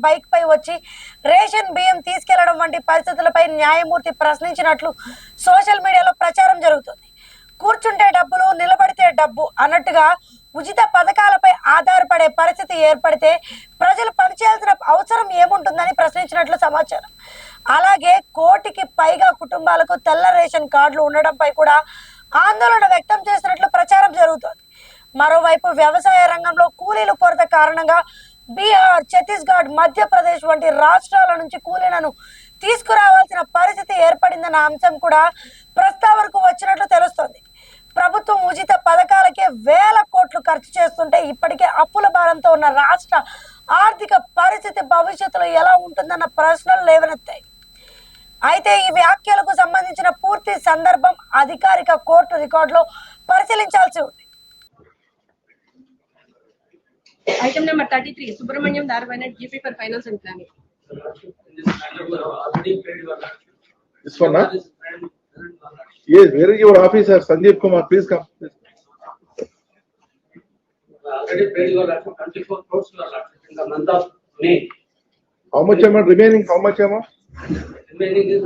Bike పై వచ్చి ration బియ్యం తీసుకెళ్లడం వంటి పరిస్థితులపై న్యాయమూర్తి ప్రశ్నించినట్లు సోషల్ మీడియాలో ప్రచారం జరుగుతుంది. కూర్చుంటే డబ్బులు, నిలబడితే డబ్బు అన్నట్టుగా ఉచిత పథకాలపై ఆధారపడే పరిస్థితి ఏర్పడితే ప్రజలు పనిచేయాల్సిన అవసరం ఏముంటుందని ప్రశ్నించినట్లు సమాచారం. అలాగే కోటికి పైగా కుటుంబాలకు తెల్ల రేషన్ కార్డులు ఉండడంపై కూడా ఆందోళన వ్యక్తం చేసినట్లు ప్రచారం జరుగుతోంది. మరోవైపు వ్యవసాయ రంగంలో కూలీల కొరత కారణంగా బీహార్, ఛత్తీస్గఢ్, మధ్యప్రదేశ్ వంటి రాష్ట్రాల నుంచి కూలీలను తీసుకురావాల్సిన పరిస్థితి ఏర్పడిందన్న అంశం కూడా ప్రస్తావనకు వచ్చినట్లు తెలుస్తోంది. ప్రభుత్వం ఉచిత పథకాలకే వేల కోట్లు ఖర్చు చేస్తుంటే ఇప్పటికే అప్పుల భారంతో ఉన్న రాష్ట్ర ఆర్థిక పరిస్థితి భవిష్యత్తులో ఎలా ఉంటుందన్న ప్రశ్నలు లేవనెత్తాయి. అయితే ఈ వ్యాఖ్యలకు సంబంధించిన పూర్తి సందర్భం అధికారిక కోర్టు రికార్డులో పరిశీలించాల్సి ఉంది. Item number 33, Subramaniam Darvanet, GP for Finance and Planning. This one, huh? Yes, where is your officer, Sandeep Kumar? Please come. Already paid your 24 crores in the month of May. How much amount remaining? How much amount? Remaining is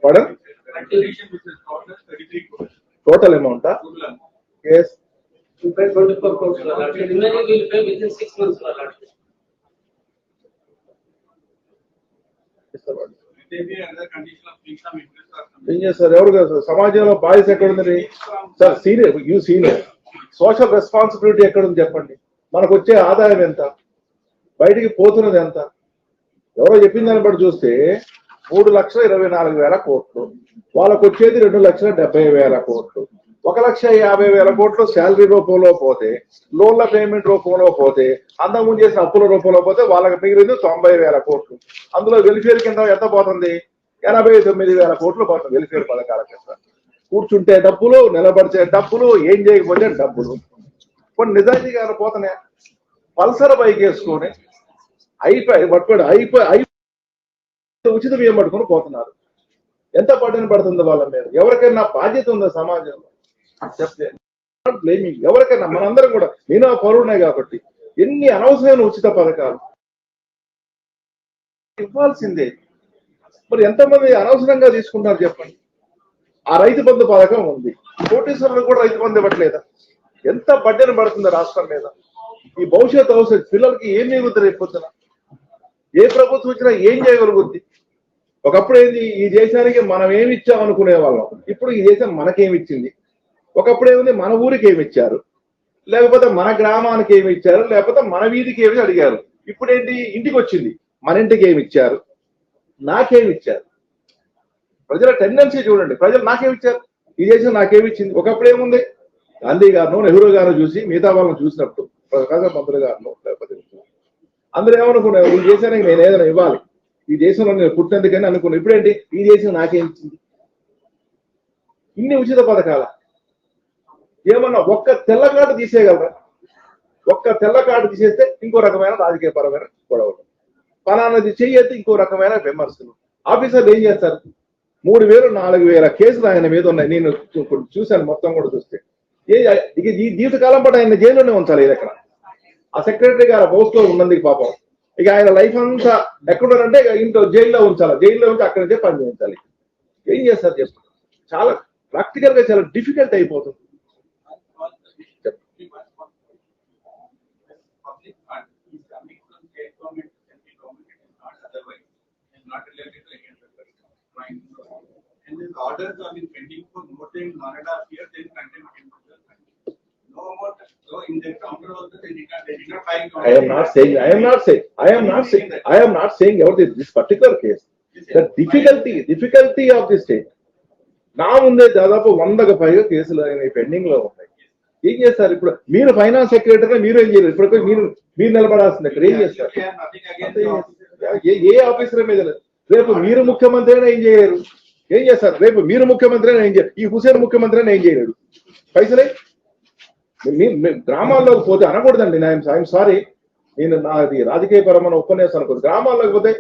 Pardon? 33 crores. Total amount, huh? Yes. You pay 24 crores. Remaining will pay within 6 months. ఏం చేస్తారు? ఎవరు కాదు సమాజంలో boys ఎక్కడుంది sir? Senior, you senior, social responsibility ఎక్కడుంది చెప్పండి. మనకు వచ్చే ఆదాయం ఎంత, బయటికి పోతున్నది ఎంత? ఎవరో చెప్పిన దాన్ని బట్టి చూస్తే 3,24,000 కోట్లు, వాళ్ళకు వచ్చేది 2,70,000 కోట్లు. 1,50,000 కోట్లు శాలరీ రూపంలో పోతే, లోన్ల పేమెంట్ రూపంలో పోతే, అంతకుముందు చేసిన అప్పుల రూపంలో పోతే వాళ్ళకి మిగిలింది 90,000 కోట్లు. అందులో వెల్ఫేర్ కింద ఎంత పోతుంది? 89,000 కోట్లు పోతుంది వెల్ఫేర్ పథకాల కింద. కూర్చుంటే డబ్బులు, నిలబడితే డబ్బులు, ఏం చేయకపోతే డబ్బులు. కొన్ని నిజాయితీగా పోతున్నాయి. పల్సర్ బైక్ వేసుకొని అయిపోయి ఉచిత బియ్యం పట్టుకొని పోతున్నారు. ఎంత పడిన పడుతుంది వాళ్ళ మీద? ఎవరికైనా బాధ్యత ఉందా సమాజంలో? చెప్తే బ్లేమింగ్ ఎవరికైనా, మనందరం కూడా, నేను పౌరుడే కాబట్టి ఎన్ని అనవసరమైన ఉచిత పథకాలు ఇవ్వాల్సిందే. మరి ఎంతమంది అనవసరంగా తీసుకుంటారు చెప్పండి? ఆ రైతు బంధు పథకం ఉంది, కోటీశ్వరులు కూడా రైతు బంధు ఇవ్వట్లేదా? ఎంత బడ్డెన పడుతుంది రాష్ట్రం మీద? ఈ భవిష్యత్ అవసరం పిల్లలకి ఏం మిగులుతుంది? రేపు పొద్దున ఏ ప్రభుత్వం వచ్చినా ఏం చేయగలుగుద్ది? ఒకప్పుడు ఏంది, ఈ దేశానికి మనం ఏమి ఇచ్చాం అనుకునే వాళ్ళం. ఇప్పుడు ఈ దేశం మనకేమిచ్చింది? ఒకప్పుడు ఏముంది, మన ఊరికి ఏమి ఇచ్చారు, లేకపోతే మన గ్రామానికి ఏమి ఇచ్చారు, లేకపోతే మన వీధికి ఏమి అడిగారు. ఇప్పుడు ఏంటి, ఇంటికి వచ్చింది, మన ఇంటికి ఏమి ఇచ్చారు, నాకేమి ఇచ్చారు. ప్రజల టెండెన్సీ చూడండి, ప్రజలు నాకేమి ఇచ్చారు, ఈ దేశం నాకేమి ఇచ్చింది. ఒకప్పుడు ఏముంది, గాంధీ గారిను, నెహ్రూ గారిను చూసి మిగతా వాళ్ళని చూసినప్పుడు, ప్రకాశం మంత్రి గారిను, లేకపోతే అందరూ ఏమనుకున్నారు, ఈ దేశానికి నేను ఏదైనా ఇవ్వాలి, ఈ దేశంలో నేను పుట్టినందుకని అనుకున్నాను. ఇప్పుడేంటి, ఈ దేశం నాకేం ఇచ్చింది? ఇన్ని ఉచిత పథకాల ఏమన్నా ఒక్క తెల్ల కార్డు తీసేయగలరా? ఒక్క తెల్ల కార్డు తీసేస్తే ఇంకో రకమైన రాజకీయపరమైన గొడవలు, ఫలానాది చెయ్యొద్దు ఇంకో రకమైన విమర్శలు. ఆఫీసర్లు ఏం చేస్తారు? 3,000, 4,000 కేసులు ఆయన మీద ఉన్నాయి. నేను చూశాను, మొత్తం కూడా చూస్తే ఇక ఈ జీవితకాలం పాటు ఆయన జైల్లోనే ఉంచాలి. ఇది ఎక్కడ ఆ సెక్రటరీ గారు పోస్ట్ లో ఉన్నందుకు పాపం ఇక ఆయన లైఫ్ అంతా ఎక్కడున్నారంటే ఇంట్లో జైల్లో ఉంచాలి, జైల్లో ఉంచి అక్కడి నుంచే పని చేయించాలి. ఏం చేస్తారు చెప్పు? చాలా ప్రాక్టికల్ గా చాలా డిఫికల్ట్ అయిపోతుంది. And these orders have been pending for more than 1.5 years. Then contempt can be done. No more. So in the counter also they did not file. I am not saying about this particular case. The difficulty of the state. నా ముందే దాదాపు 100కు పైగా కేసులు pending లో ఉన్నాయి. ఏం చేస్తారు ఇప్పుడు? మీరు ఫైనాన్స్ సెక్రటరీ, మీరు ఏం చేయలేదు. ఇప్పుడు మీరు నిలబడాల్సింది ఇక్కడ. ఏం చేస్తారు? ఏ ఆఫీసర్ మీద? రేపు మీరు ముఖ్యమంత్రి అయినా ఏం చేయలేరు. ఏం చేస్తారు? రేపు మీరు ముఖ్యమంత్రి అయినా ఏం చేయరు. ఈ హుసేన్ ముఖ్యమంత్రి అయినా ఏం చేయలేడు. పైసలే గ్రామాల్లోకి పోతే అనకూడదండి. ఐఎమ్ సారీ, నేను నాది రాజకీయ పరమైన ఉపన్యాసం అనుకోదు. గ్రామాల్లోకి పోతే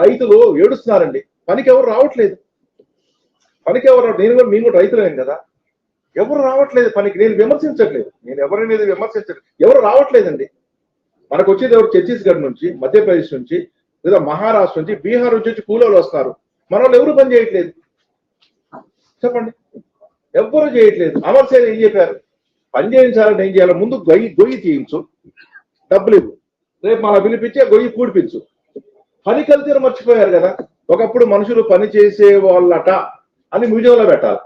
రైతులు ఏడుస్తున్నారండి, పనికి ఎవరు రావట్లేదు. పనికి ఎవరు? మేము కూడా రైతులేం కదా, ఎవరు రావట్లేదు పనికి. నేను విమర్శించట్లేదు, నేను ఎవరి మీద విమర్శించట్లేదు, ఎవరు రావట్లేదండి. మనకు వచ్చేది ఎవరు ఛత్తీస్గఢ్ నుంచి, మధ్యప్రదేశ్ నుంచి, లేదా మహారాష్ట్ర నుంచి, బీహార్ నుంచి కూలీలు వస్తున్నారు. మన వాళ్ళు ఎవరు పని చేయట్లేదు చెప్పండి, ఎవ్వరూ చేయట్లేదు. అమర్ సేన్ ఏం చెప్పారు, పని చేయించాలంటే ఏం చేయాలి, ముందు గొయ్యి తీయించు, డబ్బులు ఇవ్వు, రేపు మన పిలిపించే గొయ్యి పూడిపించు. పని కల్తీరు మర్చిపోయారు కదా. ఒకప్పుడు మనుషులు పని చేసే వాళ్ళట అని మ్యూజియంలో పెట్టాలి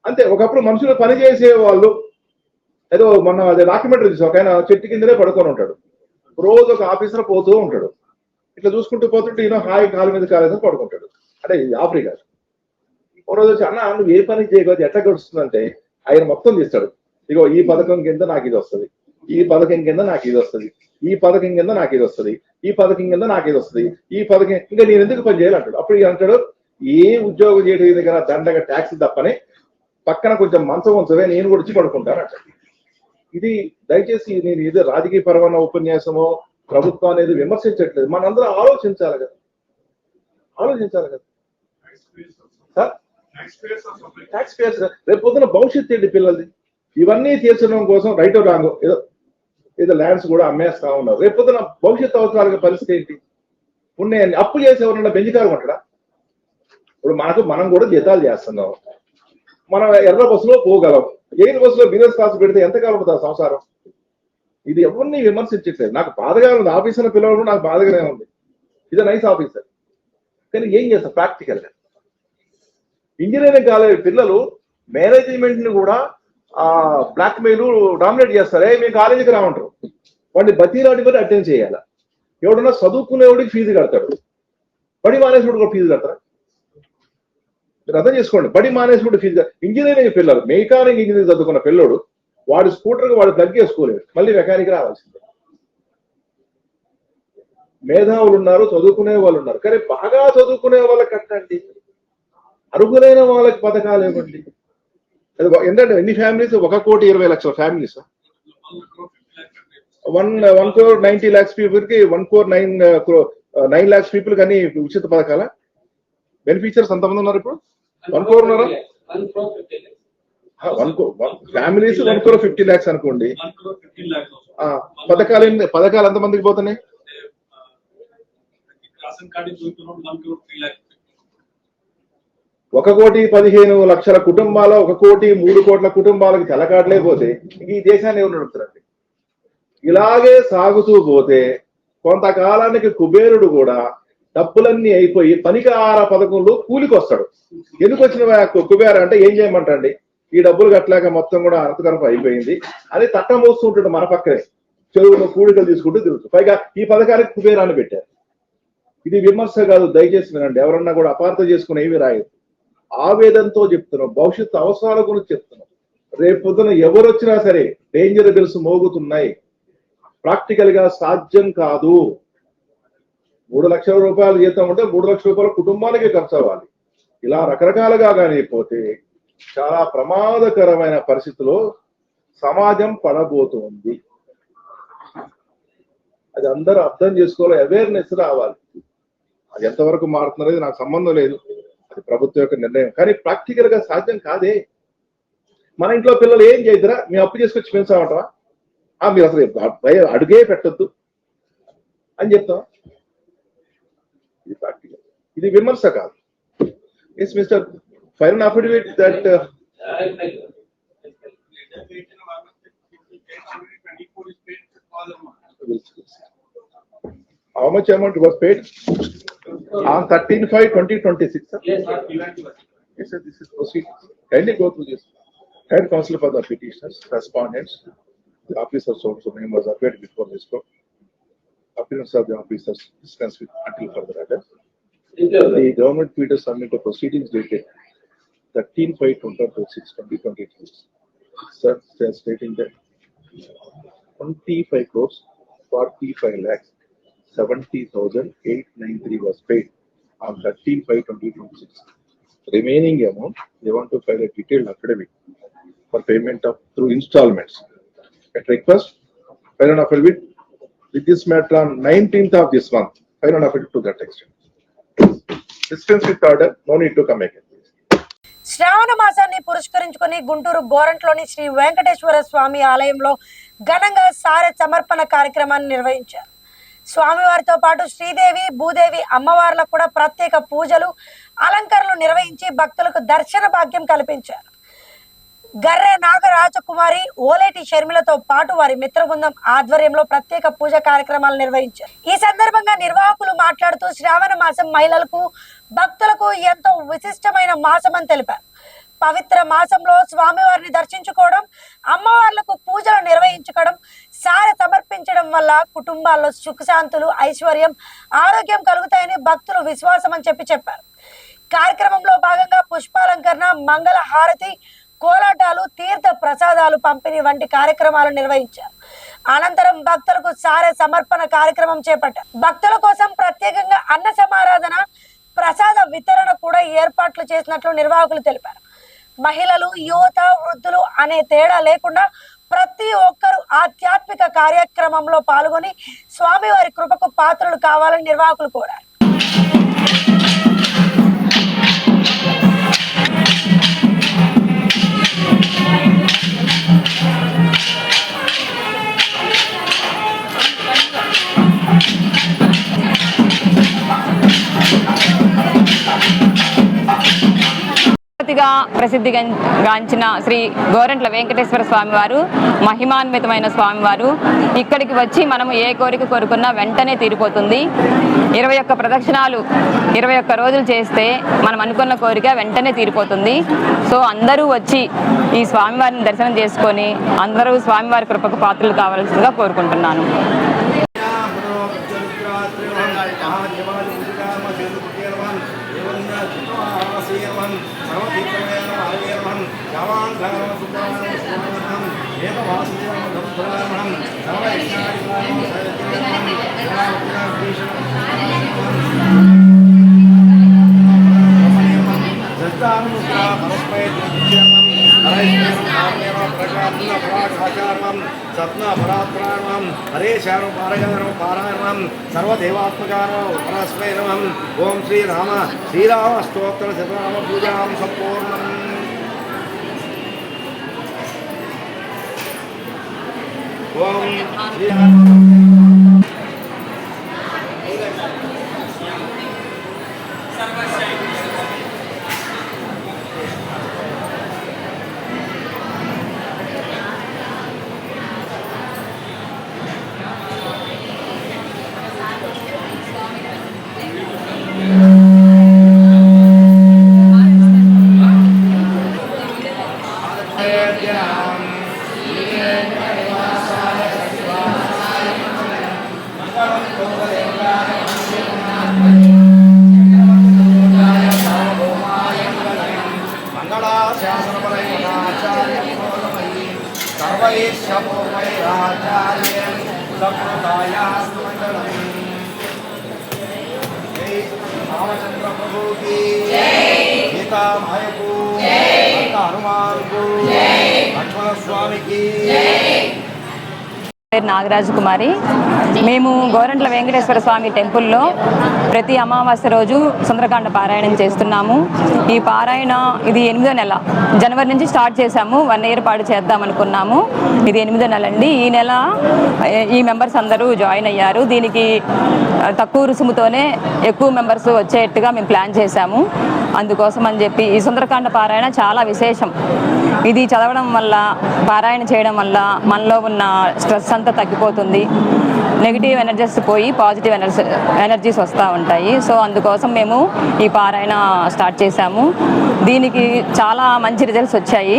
అంతే. ఒకప్పుడు మనుషులు పని చేసే వాళ్ళు ఏదో మొన్న అదే డాక్యుమెంటరీ చూసి ఒక ఆయన చెట్టు కిందనే పడుకొని ఉంటాడు, రోజు ఒక ఆఫీసర్ పోతూ ఉంటాడు, ఇట్లా చూసుకుంటూ పోతుంటే ఈయన హాయి కాలు మీద కాలేదని పడుకుంటాడు. అంటే ఆఫ్రికా. ఓ రోజు వచ్చి అన్న నువ్వు ఏ పని చేయకపోతే ఎట్లా గడుస్తుందంటే ఆయన మొత్తం తీస్తాడు, ఇగో ఈ పథకం కింద నాకు ఇది వస్తుంది, ఈ పథకం కింద నాకు ఇది వస్తుంది, ఈ పథకం కింద నాకు ఇది వస్తుంది, ఈ పథకం కింద నాకు ఇది వస్తుంది, ఈ పథకం ఇంకా నేను ఎందుకు పని చేయాలి అంటాడు. అప్పుడు ఈయన అంటాడు ఏ ఉద్యోగం చేయడం దగ్గర దండగా ట్యాక్స్ తప్పని పక్కన కొంచెం మంచం ఉంచవే నేను కూడా వచ్చి పడుకుంటాను అంటాడు. ఇది దయచేసి నేను ఏదో రాజకీయ పరమైన ఉపన్యాసమో ప్రభుత్వం అనేది విమర్శించట్లేదు, మనందరం ఆలోచించాలి కదా, ఆలోచించాలి కదా సార్. ట్యాక్స్ పేయర్స్ రేపు పొద్దున భవిష్యత్తు ఏంటి పిల్లలది, ఇవన్నీ తీర్చడం కోసం రైట్ రాంగో ఏదో ల్యాండ్స్ కూడా అమ్మేస్తా ఉన్నారు. రేపు పొద్దున భవిష్యత్తు అవసరాల పరిస్థితి ఏంటి, ఉన్నాయని అప్పు చేసేవారన్నా బెంజికారు ఉంటాడా. ఇప్పుడు మనం కూడా జీతాలు చేస్తున్నాం, మనం ఎర్ర బస్సులో పోగలం, ఎయిర్ బస్సులో బిజినెస్ క్లాస్ పెడితే ఎంతకాలం ఉంటుంది సంసారం. ఇది ఎవరిని విమర్శించట్లేదు, నాకు బాధగా ఉంది. ఆఫీసర్ పిల్లలు నాకు బాధగానే ఉంది, ఇది నైస్ ఆఫీసర్, కానీ ఏం చేస్తారు ప్రాక్టికల్ గా. ఇంజనీరింగ్ కాలేజ్ పిల్లలు మేనేజ్మెంట్ ని కూడా బ్లాక్ మెయిల్ డామినేట్ చేస్తారు, మీ కాలేజీకి రామంటారు, వాడిని బతీలాడి కూడా అటెండ్ చేయాలి. ఎవడన్నా చదువుకునేవాడికి ఫీజు కడతాడు, బడి మానేసుడు కూడా ఫీజు కడతారు. మీరు అర్థం చేసుకోండి, బడి మానేసుకుంటే ఫీజు. ఇంజనీరింగ్ పిల్లలు మెకానిక్ ఇంజనీరింగ్ చదువుకున్న పిల్లడు వాడి స్కూటర్కి వాడు తగ్గేసుకోలేడు, మళ్ళీ మెకానిక్ రావాల్సిందే. మేధావులు ఉన్నారు, చదువుకునే వాళ్ళు ఉన్నారు, కానీ బాగా చదువుకునే వాళ్ళకి కట్టండి, అర్హులైన వాళ్ళకి పథకాలు ఇవ్వండి. ఏంటంటే ఎన్ని families, 1,20,00,000 families, 1 crore 90 lakhs people కి 1 crore 9 lakhs పీపుల్ కానీ ఉచిత పథకాల బెనిఫిషియర్స్ ఎంతమంది ఉన్నారు ఇప్పుడు? 1 crore ఉన్నారా? 1 crore ఫ్యామిలీస్ 1 crore 50 lakhs అనుకోండి. పథకాలు ఎంతమందికి పోతున్నాయి? 1,15,00,000 కుటుంబాల 1,03,00,00,000 కుటుంబాలకు తెలకాట్లేకపోతే ఇంక ఈ దేశాన్ని ఎవరు నడుపుతారండి? ఇలాగే సాగుతూ పోతే కొంతకాలానికి కుబేరుడు కూడా డబ్బులన్నీ అయిపోయి పనికార పథకంలో కూలికొస్తాడు. ఎందుకు వచ్చిన కుబేర అంటే ఏం చేయమంటండి, ఈ డబ్బులు కట్టలేక మొత్తం కూడా అర్థకరపు అయిపోయింది అని తట్ట మోస్తుంటాడు మన పక్కనే, చెరువులో కూడికలు తీసుకుంటూ తిరుగుతూ. పైగా ఈ పథకానికి కుబేరాన్ని పెట్టారు. ఇది విమర్శ కాదు, దయచేసి వినండి, ఎవరన్నా కూడా అపార్థం చేసుకుని ఏమీ రాయదు. ఆవేదనతో చెప్తున్నాం, భవిష్యత్తు అవసరాల గురించి చెప్తున్నాం. రేపు పొద్దున ఎవరు వచ్చినా సరే డేంజర్ బెల్స్ మోగుతున్నాయి, ప్రాక్టికల్ గా సాధ్యం కాదు. 3 లక్షల రూపాయలు జీతం ఉంటే 3 లక్షల రూపాయల కుటుంబానికి ఖర్చు అవ్వాలి. ఇలా రకరకాలుగా కానీ పోతే చాలా ప్రమాదకరమైన పరిస్థితిలో సమాజం పడబోతుంది. అది అందరూ అర్థం చేసుకోవాలి, అవేర్నెస్ రావాలి. అది ఎంతవరకు మారుతున్నది నాకు సంబంధం లేదు, అది ప్రభుత్వం యొక్క నిర్ణయం. కానీ ప్రాక్టికల్ గా సాధ్యం కాదే. మన ఇంట్లో పిల్లలు ఏం చేద్దరా, మేము అప్పు చేసుకొచ్చి పెంచామంటావా, మీరు అసలు అడుగే పెట్టద్దు అని చెప్తాం. ఇది ప్రాక్టికల్, ఇది విమర్శ కాదు. Yes mister file affidavit that how much amount was paid on 13/5/2026 sir? Yes, sir. Yes sir, this is proceedings. Kindly go through this. Head counsel for the petitioners, respondents, the officers also name was appeared before this court. Appearance of the officers dispense with until further order. The government tweeted submit the proceedings dated 13/5/2026 sir stating that 25 crores 45 lakhs 70,893 was paid on 13/5/2026. Remaining amount, they want to file a detailed affidavit for payment of through installments. At request, file an affidavit with this matter on 19th of this month. File an affidavit to that extent. Dispense with order, no need to come again. శ్రావణ మాసాన్ని పురస్కరించుకొని గుంటూరు గోరంట్లోని శ్రీ వెంకటేశ్వర స్వామి ఆలయంలో ఘనంగా సారె సమర్పణ కార్యక్రమాన్ని నిర్వహించారు. స్వామివారితో పాటు శ్రీదేవి భూదేవి అమ్మవార్లకు కూడా ప్రత్యేక పూజలు అలంకరణలు నిర్వహించి భక్తులకు దర్శన భాగ్యం కల్పించారు. గర్రె నాగరాజకుమారి ఓలేటి షర్మిలతో పాటు వారి మిత్ర బృందం ఆధ్వర్యంలో ప్రత్యేక పూజ కార్యక్రమాలు నిర్వహించారు. ఈ సందర్భంగా నిర్వాహకులు మాట్లాడుతూ శ్రావణ మాసం మహిళలకు భక్తులకు ఎంతో విశిష్టమైన మాసం అని తెలిపారు. పవిత్ర మాసంలో స్వామివారిని దర్శించుకోవడం, అమ్మవార్లకు పూజలు నిర్వహించుకోవడం, సారె సమర్పించడం వల్ల కుటుంబాల్లో సుఖశాంతులు, ఐశ్వర్యం, ఆరోగ్యం కలుగుతాయని భక్తులు విశ్వాసం అని చెప్పారు. కార్యక్రమంలో భాగంగా పుష్పాలంకరణ, మంగళ హారతి, కోలాటాలు, తీర్థ ప్రసాదాలు పంపిణీ వంటి కార్యక్రమాలు నిర్వహించారు. అనంతరం భక్తులకు సారె సమర్పణ కార్యక్రమం చేపట్టారు. భక్తుల కోసం ప్రత్యేకంగా అన్న సమారాధన, ప్రసాద వితరణ కూడా ఏర్పాట్లు చేసినట్లు నిర్వాహకులు తెలిపారు. మహిళలు, యువత, వృద్ధులు అనే తేడా లేకుండా ప్రతి ఒక్కరూ ఆధ్యాత్మిక కార్యక్రమంలో పాల్గొని స్వామివారి కృపకు పాత్రలు కావాలని నిర్వాహకులు కోరారు. ప్రసిద్ధిగాంచిన శ్రీ గోరంట్ల వెంకటేశ్వర స్వామివారు మహిమాన్వితమైన స్వామివారు. ఇక్కడికి వచ్చి మనము ఏ కోరిక కోరుకున్నా వెంటనే తీరిపోతుంది. 21 ప్రదక్షిణాలు 21 రోజులు చేస్తే మనం అనుకున్న కోరిక వెంటనే తీరిపోతుంది. సో అందరూ వచ్చి ఈ స్వామివారిని దర్శనం చేసుకొని అందరూ స్వామివారి కృపకు పాత్రలు కావాల్సిందిగా కోరుకుంటున్నాను. హరే శారం పారగారం పారాయణం సర్వదేవాత్మకారం పరస్మై నమః. ఓం శ్రీరామ స్తోత్ర శతనామ పూజాం సంపూర్ణం. ఓం రామచంద్ర ప్రభుకి సీతా మాయకు హనుమాన్కు లక్ష్మణ స్వామికి. పేరు నాగరాజకుమారి. మేము గోరంట్ల వెంకటేశ్వర స్వామి టెంపుల్లో ప్రతి అమావాస్య రోజు సుందరకాండ పారాయణం చేస్తున్నాము. ఈ పారాయణ ఇది 8వ నెల, జనవరి నుంచి స్టార్ట్ చేశాము. 1 ఇయర్ పాటు చేద్దాం అనుకున్నాము. ఇది 8వ నెల అండి. ఈ నెల ఈ మెంబర్స్ అందరూ జాయిన్ అయ్యారు. దీనికి తక్కువ రుసుముతోనే ఎక్కువ మెంబర్స్ వచ్చేట్టుగా మేము ప్లాన్ చేశాము. అందుకోసం అని చెప్పి ఈ సుందరకాండ పారాయణ చాలా విశేషం. ఇది చదవడం వల్ల, పారాయణ చేయడం వల్ల మనలో ఉన్న స్ట్రెస్ అంతా తగ్గిపోతుంది. నెగిటివ్ ఎనర్జీస్ పోయి పాజిటివ్ ఎనర్జీస్ వస్తూ ఉంటాయి. సో అందుకోసం మేము ఈ పారాయణ స్టార్ట్ చేశాము. దీనికి చాలా మంచి రిజల్ట్స్ వచ్చాయి.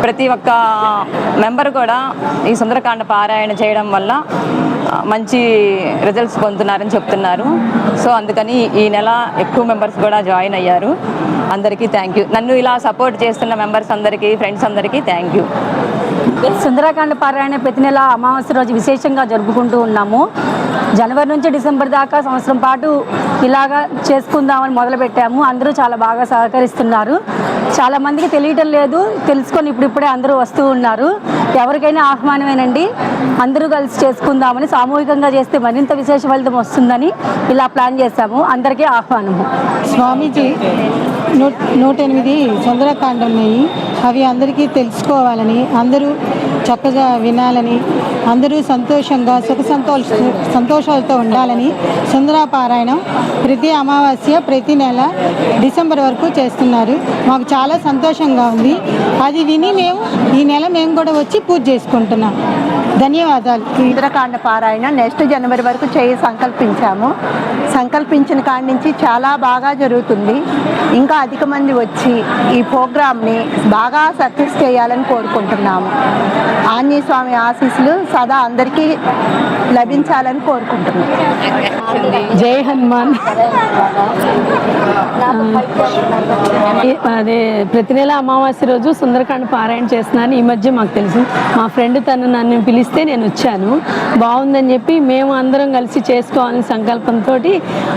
ప్రతి ఒక్క మెంబర్ కూడా ఈ సుందరకాండ పారాయణ చేయడం వల్ల మంచి రిజల్ట్స్ పొందుతున్నారని చెప్తున్నారు. సో అందుకని ఈ నెల ఎక్కువ మెంబర్స్ కూడా జాయిన్ అయ్యారు. అందరికీ థ్యాంక్ యూ. నన్ను ఇలా సపోర్ట్ చేస్తున్న మెంబర్స్ అందరికీ, ఫ్రెండ్స్ అందరికీ థ్యాంక్ యూ. సుందరకాండ పారాయణ ప్రతి నెల అమావాస్య రోజు విశేషంగా జరుపుకుంటూ ఉన్నాము. జనవరి నుంచి డిసెంబర్ దాకా సంవత్సరం పాటు ఇలాగా చేసుకుందామని మొదలుపెట్టాము. అందరూ చాలా బాగా సహకరిస్తున్నారు. చాలామందికి తెలియటం లేదు, తెలుసుకొని ఇప్పుడిప్పుడే అందరూ వస్తూ ఉన్నారు. ఎవరికైనా ఆహ్వానమేనండి. అందరూ కలిసి చేసుకుందామని, సామూహికంగా చేస్తే మరింత విశేష ఫలితం వస్తుందని ఇలా ప్లాన్ చేశాము. అందరికీ ఆహ్వానము. స్వామీజీ 108 సుందరకాండ ఉన్నాయి. అవి అందరికీ తెలుసుకోవాలని, అందరూ చక్కగా వినాలని, అందరూ సంతోషంగా సంతోషాలతో ఉండాలని సుందరపారాయణం ప్రతి అమావాస్య ప్రతి నెల డిసెంబర్ వరకు చేస్తున్నారు. మాకు చాలా సంతోషంగా ఉంది. అది విని ఈ నెల మేము కూడా వచ్చి పూజ చేసుకుంటున్నాం. ధన్యవాదాలు. సుందరకాండ పారాయణ నెక్స్ట్ జనవరి వరకు సంకల్పించాము. సంకల్పించిన కాడి నుంచి చాలా బాగా జరుగుతుంది. ఇంకా అధిక మంది వచ్చి ఈ ప్రోగ్రామ్ని బాగా సక్సెస్ చేయాలని కోరుకుంటున్నాము. ఆంజనేయ స్వామి ఆశీస్సులు సదా అందరికీ లభించాలని కోరుకుంటున్నాము. జై హనుమాన్. అదే ప్రతి నెల అమావాస్య రోజు సుందరకాండ పారాయణ చేస్తున్నాను. ఈ మధ్య మాకు తెలుసు, మా ఫ్రెండ్ తను నన్ను పిలిస్తే నేను వచ్చాను. బాగుందని చెప్పి మేము అందరం కలిసి చేసుకోవాలని సంకల్పంతో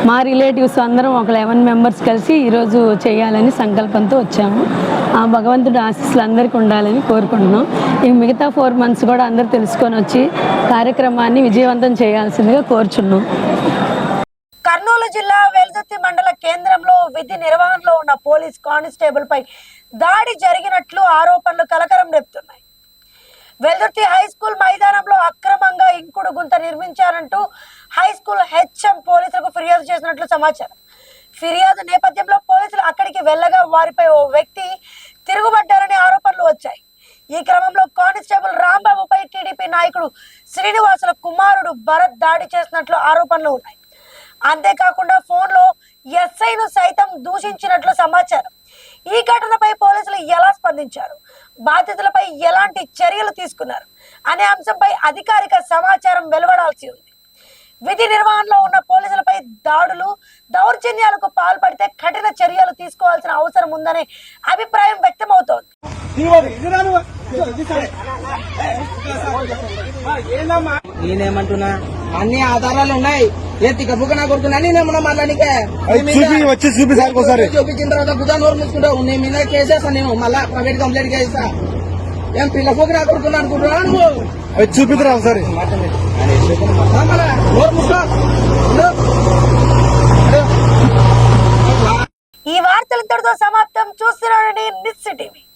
మా రిలేటివ్స్ అందరం ఒక 11 మెంబర్స్ కలిసి ఈరోజు చేయాలని సంకల్పంతో వచ్చాము. ఆ భగవంతుడి ఆశీస్సులు అందరికీ ఉండాలని కోరుకుంటున్నాం. ఈ మిగతా 4 months కూడా అందరూ తెలుసుకొని వచ్చి కార్యక్రమాన్ని విజయవంతం చేయాల్సిందిగా కోరుచున్నాం. కర్నూలు జిల్లా వెల్దుర్తి మండల కేంద్రంలో విధి నిర్వహణలో ఉన్న పోలీస్ కానిస్టేబుల్ పై దాడి జరిగినట్లు ఆరోపణలు కలకరం రేపుతున్నాయి. వెల్దుర్తి హై స్కూల్ మైదానంలో అక్రమంగా ఇంకుడు గుంత నిర్మించారంటూ హై స్కూల్ హెచ్ఎం పోలీసులకు ఫిర్యాదు చేసినట్లు సమాచారం. ఫిర్యాదు నేపథ్యంలో పోలీసులు అక్కడికి వెళ్ళగా వారిపై ఓ వ్యక్తి తిరుగుబడ్డారనే ఆరోపణలు వచ్చాయి. ఈ క్రమంలో కానిస్టేబుల్ రాంబాబుపై టీడీపీ నాయకుడు శ్రీనివాసుల కుమారుడు భరత్ దాడి చేసినట్లు ఆరోపణలు ఉన్నాయి. అంతేకాకుండా ఫోన్లో ఎస్ఐను సైతం దూషించినట్లు సమాచారం. ఈ ఘటనపై పోలీసులు ఎలా స్పందించారు, బాధితులపై ఎలాంటి చర్యలు తీసుకున్నారు అనే అంశంపై అధికారిక సమాచారం వెలువడాల్సి ఉంది. విధి నిర్వహణలో ఉన్న పోలీసులపై దాడులు, దౌర్జన్యాలకు పాల్పడితే కఠిన చర్యలు తీసుకోవాల్సిన అవసరం ఉందనే అభిప్రాయం వ్యక్తమవుతోంది. నేనేమంటున్నా, అన్ని ఆధారాలు ఉన్నాయి. తిక్కబుక్క నా కొడుతున్నా నేనేమన్నా మళ్ళా చూపించిన తర్వాత గుదా నోరు మూసుకుంటావు. నీ మీద కేసేస్తా, నేను మళ్ళా ప్రైవేట్ కంప్లైంట్ చేస్తా. ఏం పిల్లపోకి నా కొడుతున్నా అనుకుంటున్నా నువ్వు? చూపిద్దురా ఒకసారి నోరు మూసుకో. ఈ వార్తలు ఇంతటితో సమాప్తం. చూస్తున్నారని నిత్య టీవీ.